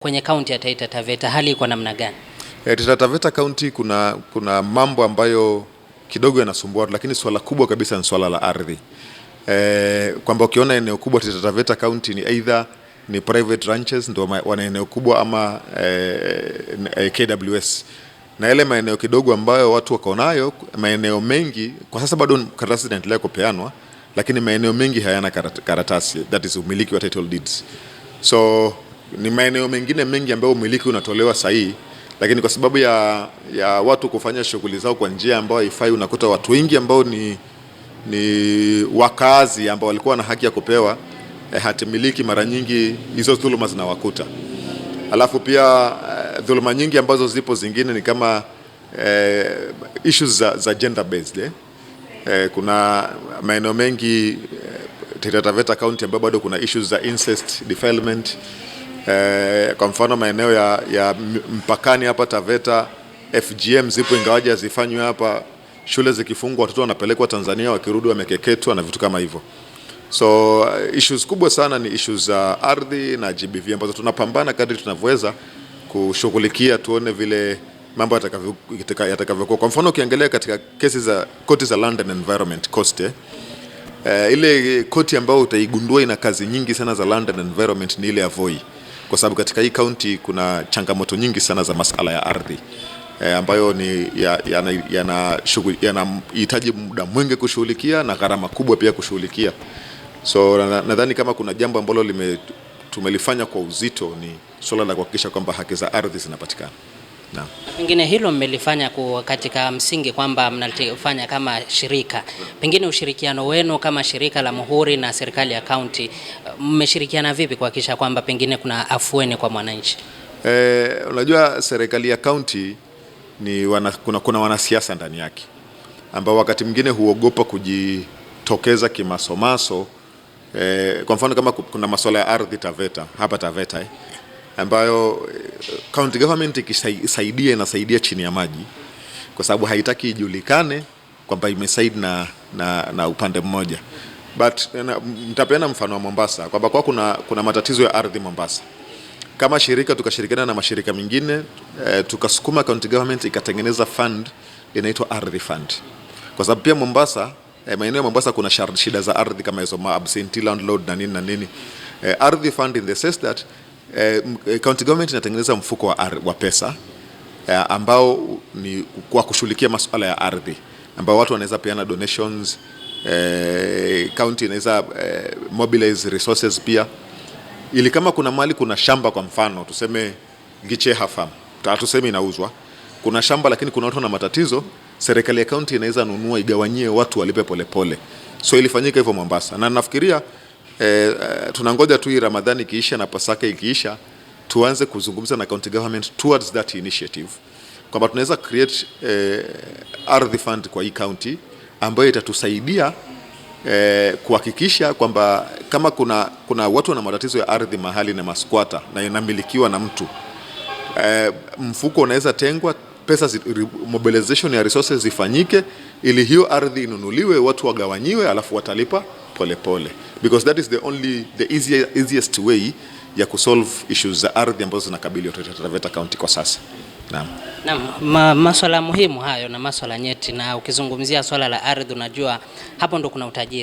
Kwenye kaunti ya Taita Taveta hali iko namna gani? Taita Taveta County kuna mambo ambayo kidogo yanasumbua, lakini swala kubwa kabisa ni swala la ardhi. Kwamba ukiona eneo kubwa Taita Taveta County ni either ni private ranches ndio wana eneo kubwa ama KWS. Na ile maeneo kidogo ambayo watu wako nayo, maeneo mengi kwa sasa bado karatasi zinaendelea kupeanwa, lakini maeneo mengi hayana karatasi, that is umiliki wa title deeds. So ni maeneo mengine mengi ambayo umiliki unatolewa sahihi, lakini kwa sababu ya watu kufanya shughuli zao kwa njia ambayo haifai, unakuta watu wengi ambao ni wakazi ambao walikuwa na haki ya kupewa hati miliki, mara nyingi hizo dhuluma zinawakuta. Alafu pia dhuluma nyingi ambazo zipo zingine ni kama issues za gender based. Kuna maeneo mengi Taita Taveta County ambayo bado kuna issues za incest, defilement. Kwa mfano maeneo ya mpakani hapa Taveta, FGM zipo ingawaje zifanywe hapa, shule zikifungwa watoto wanapelekwa Tanzania, wakirudi wamekeketwa na vitu kama hivyo. So issues kubwa sana ni issues za ardhi na GBV ambazo tunapambana kadri tunavyoweza kushughulikia, tuone vile mambo yatakavyokuwa. Kwa mfano ukiangalia katika kesi za koti za Land and Environment Coast, ile koti ambayo utaigundua ina kazi nyingi sana za Land and Environment ni ile ya Voi, kwa sababu katika hii county kuna changamoto nyingi sana za masuala ya ardhi ambayo ni yanahitaji muda mwingi kushughulikia na gharama kubwa pia kushughulikia. So nadhani kama kuna jambo ambalo tumelifanya kwa uzito ni swala la kuhakikisha kwamba haki za ardhi zinapatikana. Naam. Pengine hilo mmelifanya katika msingi kwamba mnalifanya kama shirika. Pengine ushirikiano wenu kama shirika la Muhuri na serikali ya county, mmeshirikiana vipi kuhakikisha kwamba pengine kuna afueni kwa mwananchi? Unajua serikali ya county kuna wanasiasa ndani yake ambao wakati mwingine huogopa kujitokeza kimasomaso. Kwa mfano kama kuna masuala ya ardhi hapa Taveta ambayo county government inasaidia chini ya maji, kwa sababu haitaki ijulikane kwamba imesaid na upande mmoja. But nitapeana mfano wa Mombasa kwamba kuna matatizo ya ardhi Mombasa. Kama shirika tukashirikiana na mashirika mengine, tukasukuma county government ikatengeneza fund inaitwa Ardhi Fund, kwa sababu pia Mombasa, maeneo ya Mombasa kuna shida za ardhi kama hizo absentee landlord na nini. Ardhi Fund in the sense that county government inatengeneza mfuko wa pesa ambao ni kwa kushughulikia masuala ya ardhi, ambao watu wanaweza peana donations. County inaweza mobilize resources pia, ili kama kuna mali, kuna shamba kwa mfano tuseme Gicheha Farm, tuseme inauzwa, kuna shamba lakini kuna watu na matatizo, serikali ya county inaweza nunua igawanyie watu walipe polepole. So ilifanyika hivyo Mombasa, na nafikiria tunangoja tu hii Ramadhani ikiisha na Pasaka ikiisha, tuanze kuzungumza na county government towards that initiative kwamba tunaweza create ardhi fund kwa hii county ambayo itatusaidia kuhakikisha kwamba kama kuna watu wana matatizo ya ardhi mahali na maskwata na inamilikiwa na mtu, mfuko unaweza tengwa pesa, mobilization ya resources zifanyike ili hiyo ardhi inunuliwe, watu wagawanyiwe, alafu watalipa polepole, because that is the easiest way ya kusolve issues za ardhi ambazo zinakabili Taita Taveta County kwa sasa. Naam, masuala muhimu hayo na masuala nyeti, na ukizungumzia swala la ardhi unajua hapo ndo kuna utajiri.